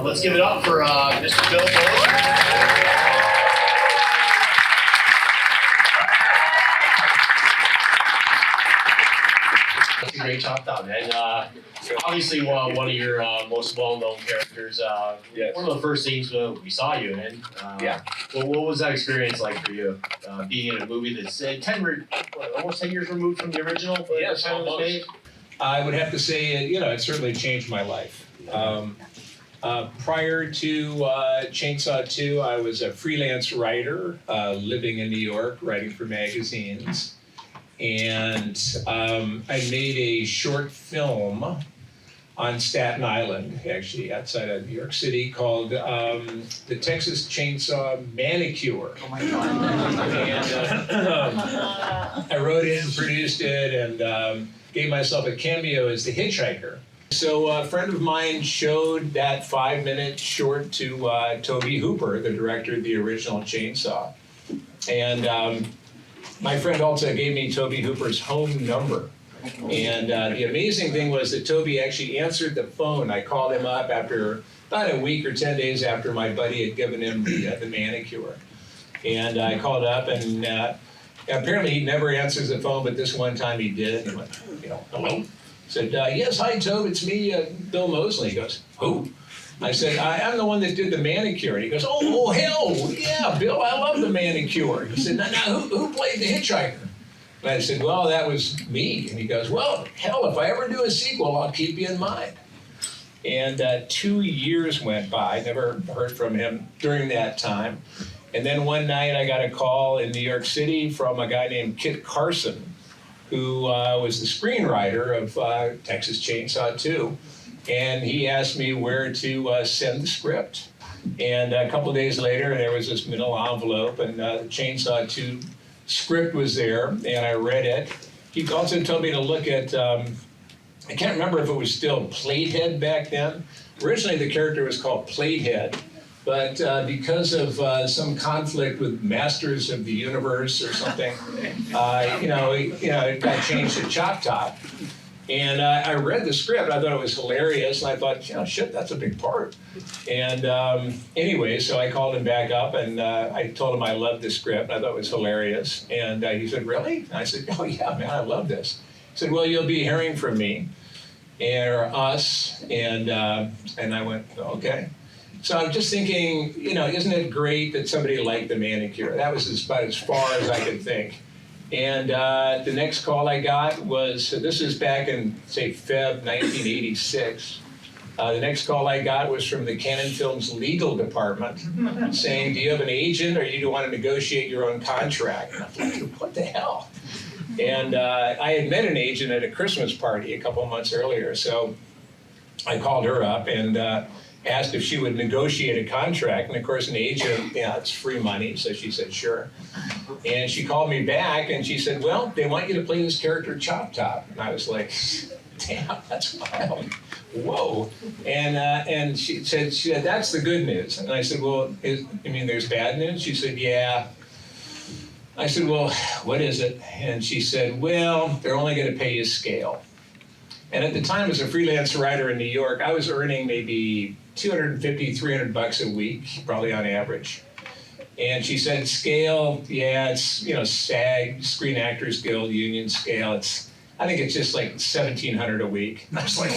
Let's give it up for Mr. Bill Moseley. That's a great job, Tom, man. Obviously, one of your most well-known characters. Yes. One of the first things we saw you in. Yeah. Well, what was that experience like for you? Being in a movie that's almost 10 years removed from the original? Yes, almost. Made? I would have to say, it certainly changed my life. Prior to Chainsaw 2, I was a freelance writer living in New York, writing for magazines. And I made a short film on Staten Island, actually, outside of New York City, called The Texas Chainsaw Manicure. Oh my God. And I wrote it and produced it and gave myself a cameo as the hitchhiker. So a friend of mine showed that 5-minute short to Tobe Hooper, the director of the original Chainsaw. And my friend also gave me Tobe Hooper's home number. And the amazing thing was that Tobe actually answered the phone. I called him up after about a week or 10 days after my buddy had given him the manicure. And I called up and apparently he never answers the phone, but this one time he did. He went, hello? Said, yes, hi, Tobe, it's me, Bill Moseley. He goes, who? I said, I'm the one that did the manicure. And he goes, oh, hell, yeah, Bill, I love the manicure. He said, now, who played the hitchhiker? And I said, well, that was me. And he goes, well, hell, if I ever do a sequel, I'll keep you in mind. And 2 years went by, never heard from him during that time. And then one night I got a call in New York City from a guy named Kit Carson, who was the screenwriter of Texas Chainsaw 2. And he asked me where to send the script. And a couple of days later, there was this manila envelope, and the Chainsaw 2 script was there, and I read it. He also told me to look at, I can't remember if it was still Platehead back then. Originally, the character was called Platehead. But because of some conflict with Masters of the Universe or something, it got changed to Chop Top. And I read the script. I thought it was hilarious, and I thought, shit, that's a big part. And anyway, so I called him back up, and I told him I loved the script. I thought it was hilarious. And he said, really? And I said, oh, yeah, man, I love this. He said, well, you'll be hearing from me, or us. And I went, okay. So I'm just thinking, isn't it great that somebody liked the manicure? That was about as far as I could think. And the next call I got was, this is back in, say, Feb 1986. The next call I got was from the Canon Films legal department saying, do you have an agent or you want to negotiate your own contract? And I'm like, what the hell? And I had met an agent at a Christmas party a couple months earlier. So I called her up and asked if she would negotiate a contract. And of course, an agent, it's free money. So she said, sure. And she called me back and she said, well, they want you to play this character Chop Top. And I was like, damn, that's wild. Whoa. And she said, that's the good news. And I said, well, there's bad news? She said, yeah. I said, well, what is it? And she said, well, they're only going to pay you scale. And at the time, as a freelance writer in New York, I was earning maybe $250, $300 a week, probably on average. And she said, scale, yeah, it's, SAG, Screen Actors Guild, union scale. I think it's just like $1,700 a week. And I was like,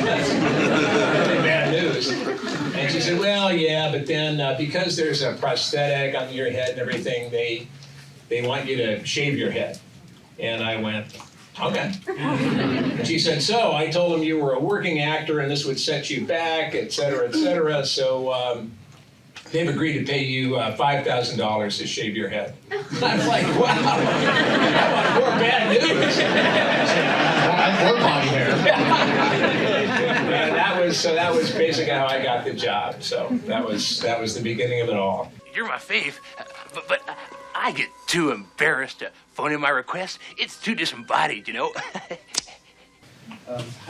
that's really bad news. And she said, well, yeah, but then because there's a prosthetic on your head and everything, they want you to shave your head. And I went, okay. And she said, so I told them you were a working actor and this would set you back, et cetera, et cetera. So they've agreed to pay you $5,000 to shave your head. I'm like, wow, I want more bad news. More body hair. And that was basically how I got the job. So that was the beginning of it all. You're my fave, but I get too embarrassed to phone in my request. It's too disembodied, How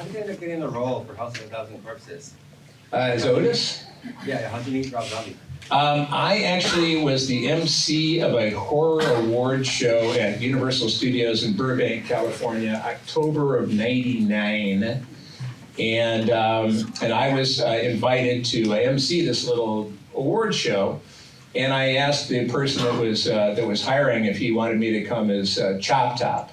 did you end up getting the role for House of a Thousand Corpses? As Otis? Yeah, how'd you meet Rob Zombie? I actually was the MC of a horror award show at Universal Studios in Burbank, California, October of '99. And I was invited to MC this little award show. And I asked the person that was hiring if he wanted me to come as Chop Top.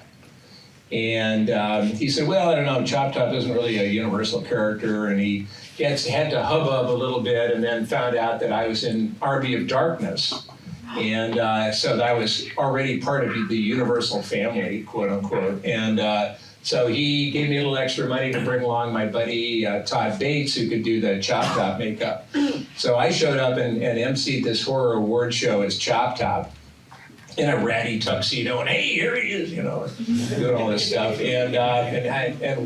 And he said, well, I don't know, Chop Top isn't really a Universal character. And he had to hubbub a little bit and then found out that I was in Army of Darkness. And so that I was already part of the Universal family, quote unquote. And so he gave me a little extra money to bring along my buddy Todd Bates, who could do the Chop Top makeup. So I showed up and emceed this horror award show as Chop Top in a ratty tuxedo, and hey, here he is, you know, doing all this stuff. And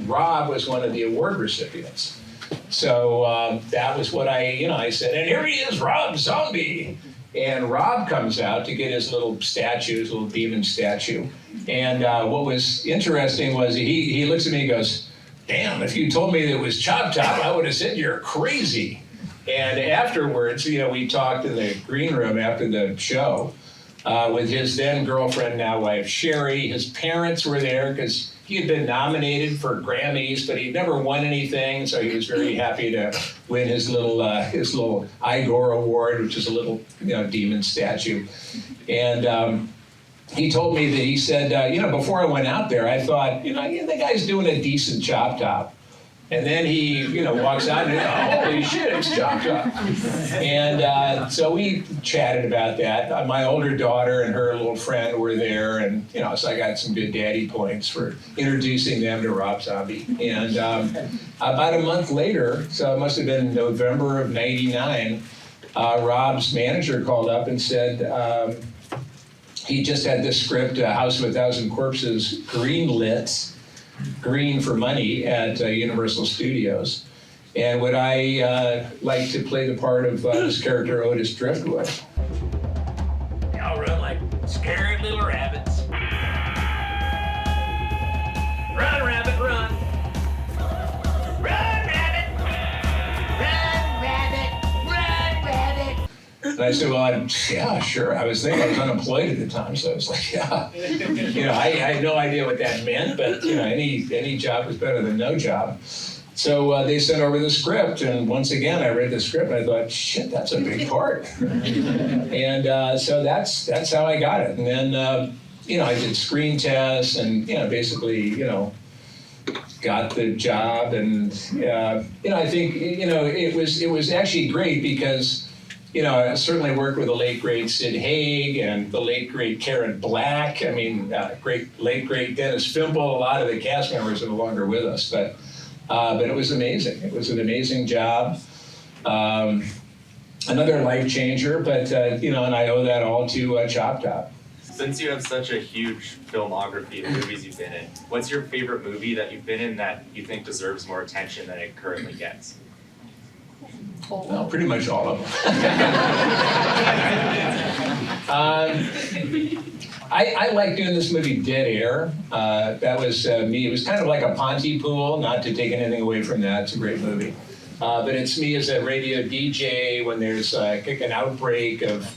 Rob was one of the award recipients. So that was what I said, and here he is, Rob Zombie. And Rob comes out to get his little statue, his little demon statue. And what was interesting was he looks at me and goes, damn, if you told me that it was Chop Top, I would have said you're crazy. And afterwards, we talked in the green room after the show with his then girlfriend, now wife, Sherry. His parents were there because he had been nominated for Grammys, but he never won anything. So he was very happy to win his little Igor Award, which is a little demon statue. And he told me that he said, before I went out there, I thought, the guy's doing a decent Chop Top. And then he, walks out and, holy shit, it's Chop Top. And so we chatted about that. My older daughter and her little friend were there, and so I got some good daddy points for introducing them to Rob Zombie. And about a month later, so it must have been November of '99, Rob's manager called up and said he just had this script, House of a Thousand Corpses, green for money at Universal Studios. And would I like to play the part of this character, Otis Driftwood? Y'all run like scared little rabbits. Run, rabbit, run. Run, rabbit. Run, rabbit. Run, rabbit. And I said, well, yeah, sure. I was thinking I was unemployed at the time, so I was like, yeah. I had no idea what that meant, but any job was better than no job. So they sent over the script, and once again, I read the script, and I thought, shit, that's a big part. And so that's how I got it. And then, I did screen tests, and basically, got the job, and I think it was actually great because. I certainly worked with the late, great Sid Haig and the late, great Karen Black. I mean, late, great Dennis Fimple. A lot of the cast members are no longer with us, but it was amazing. It was an amazing job. Another life changer, but, and I owe that all to Chop Top. Since you have such a huge filmography of movies you've been in, what's your favorite movie that you've been in that you think deserves more attention than it currently gets? Well, pretty much all of them. I like doing this movie, Dead Air. That was me. It was kind of like a Pontypool, not to take anything away from that. It's a great movie. But it's me as a radio DJ when there's an outbreak of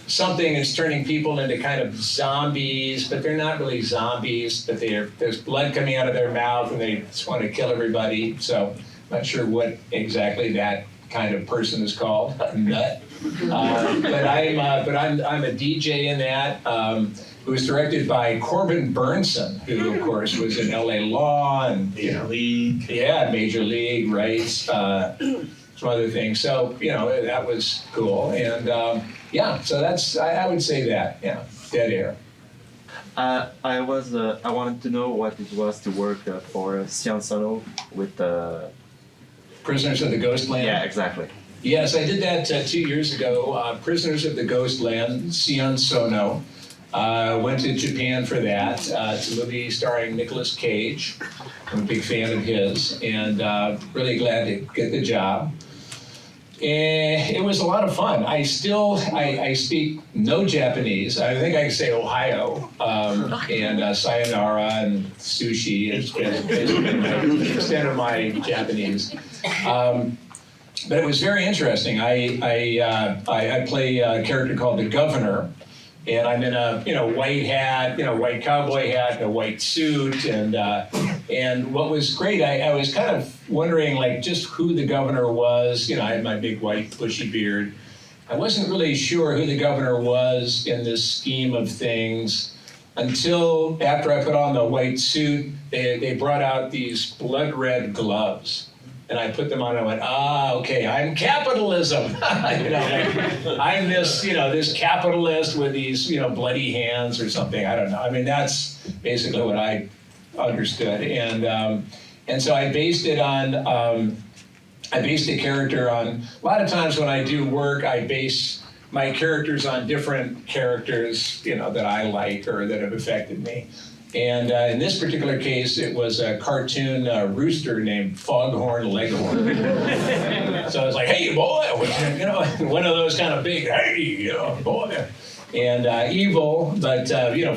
something that's turning people into kind of zombies, but they're not really zombies, but there's blood coming out of their mouth and they just want to kill everybody. So I'm not sure what exactly that kind of person is called, nut. But I'm a DJ in that. It was directed by Corbin Burnson, who of course was in LA Law and Major League. Yeah, Major League, right? Some other things. So that was cool. And so I would say that. Yeah, Dead Air. I wanted to know what it was to work for Sion Sono with the. Prisoners of the Ghostland? Yeah, exactly. Yes, I did that 2 years ago. Prisoners of the Ghostland, Sion Sono. Went to Japan for that. It's a movie starring Nicolas Cage. I'm a big fan of his, and really glad to get the job. And it was a lot of fun. I speak no Japanese. I think I can say Ohio and sayonara and sushi. It's been the extent of my Japanese. But it was very interesting. I play a character called the Governor, and I'm in a white hat, white cowboy hat, and a white suit, and what was great, I was kind of wondering like just who the governor was. I had my big white bushy beard. I wasn't really sure who the governor was in this scheme of things until after I put on the white suit, they brought out these blood red gloves. And I put them on and I went, okay, I'm capitalism. I'm this, this capitalist with these, bloody hands or something. I don't know. I mean, that's basically what I understood. And so I based it on, I based the character on, a lot of times when I do work, I base my characters on different characters, that I like or that have affected me. And in this particular case, it was a cartoon rooster named Foghorn Leghorn. So I was like, hey, boy, one of those kind of big, hey, boy. And evil, but,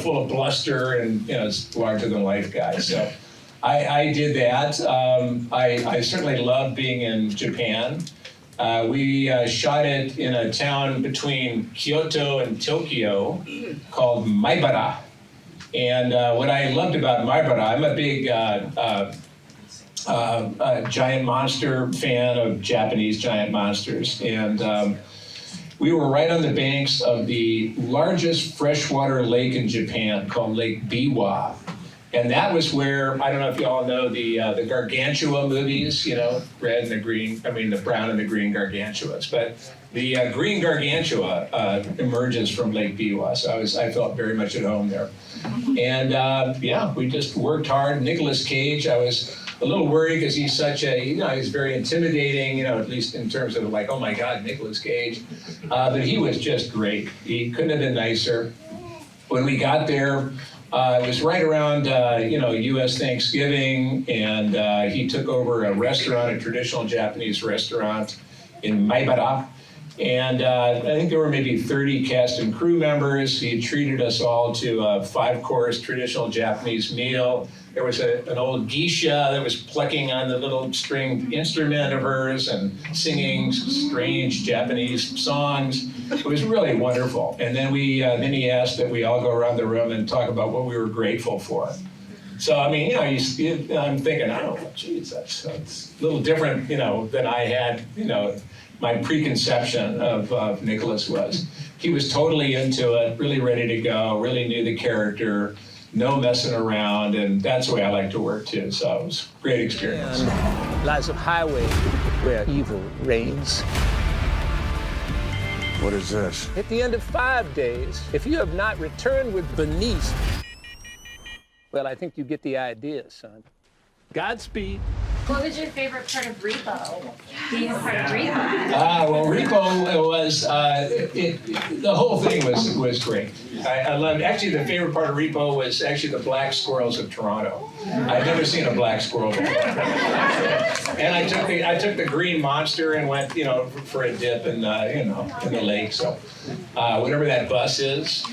full of bluster and, larger-than-life guy. So I did that. I certainly loved being in Japan. We shot it in a town between Kyoto and Tokyo called Maibara. And what I loved about Maibara, I'm a big giant monster fan of Japanese giant monsters. And we were right on the banks of the largest freshwater lake in Japan called Lake Biwa. And that was where, I don't know if you all know the Gargantua movies, red and the green, the brown and the green Gargantuas. But the green Gargantua emerges from Lake Biwa, so I felt very much at home there. And we just worked hard. Nicolas Cage, I was a little worried because he's such a, he's very intimidating, at least in terms of like, oh my God, Nicolas Cage. But he was just great. He couldn't have been nicer. When we got there, it was right around, U.S. Thanksgiving, and he took over a restaurant, a traditional Japanese restaurant in Maibara. And I think there were maybe 30 cast and crew members. He treated us all to a 5-course traditional Japanese meal. There was an old geisha that was plucking on the little stringed instrument of hers and singing strange Japanese songs. It was really wonderful. And then then he asked that we all go around the room and talk about what we were grateful for. So, I'm thinking, oh, geez, that's a little different, than I had, my preconception of Nicholas was. He was totally into it, really ready to go, really knew the character, no messing around, and that's the way I like to work too. So it was a great experience. Lies of highway where evil reigns. What is this? At the end of 5 days, if you have not returned with Bernice, well, I think you get the idea, son. Godspeed. What was your favorite part of Repo? Being a part of Repo? Well, Repo was, the whole thing was great. I loved, actually the favorite part of Repo was actually the black squirrels of Toronto. I'd never seen a black squirrel before. And I took the green monster and went, for a dip in the lake. So whatever that bus is,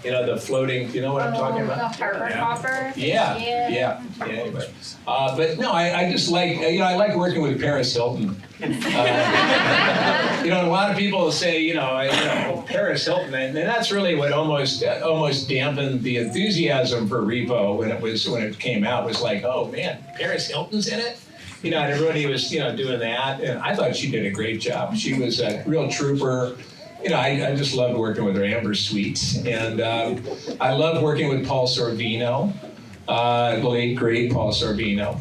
the floating, you know what I'm talking about? The harbor hopper? Yeah. Anyway. But no, I just like, I like working with Paris Hilton. A lot of people say, Paris Hilton, and that's really what almost dampened the enthusiasm for Repo when it came out. It was like, oh man, Paris Hilton's in it? And everybody was, doing that. And I thought she did a great job. She was a real trooper. I just loved working with her, Amber Sweet. And I loved working with Paul Sorvino, the late, great Paul Sorvino,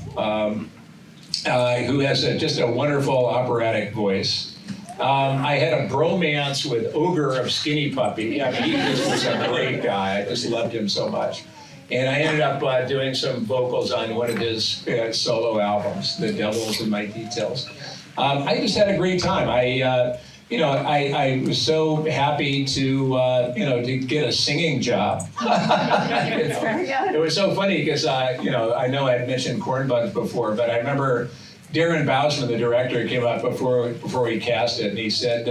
who has just a wonderful operatic voice. I had a bromance with Ogre of Skinny Puppy. He just was a great guy. I just loved him so much. And I ended up doing some vocals on one of his solo albums, The Devils in My Details. I just had a great time. I was so happy to get a singing job. It was so funny because I know I'd mentioned Corn Bugs before, but I remember Darren Bousman, the director, came up before we cast it, and he said,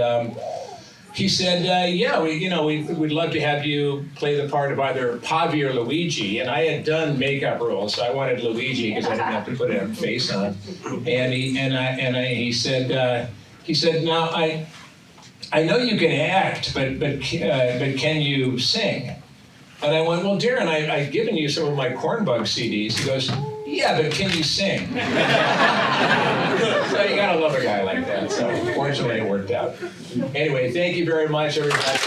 we'd love to have you play the part of either Pavi or Luigi. And I had done makeup roles, so I wanted Luigi because I didn't have to put a face on. And he said, he said, "Now I know you can act, but can you sing?" And I went, "Well, Darren, I've given you some of my Cornbug CDs." He goes, "Yeah, but can you sing?" So you gotta love a guy like that. So fortunately, it worked out. Anyway, thank you very much, everybody.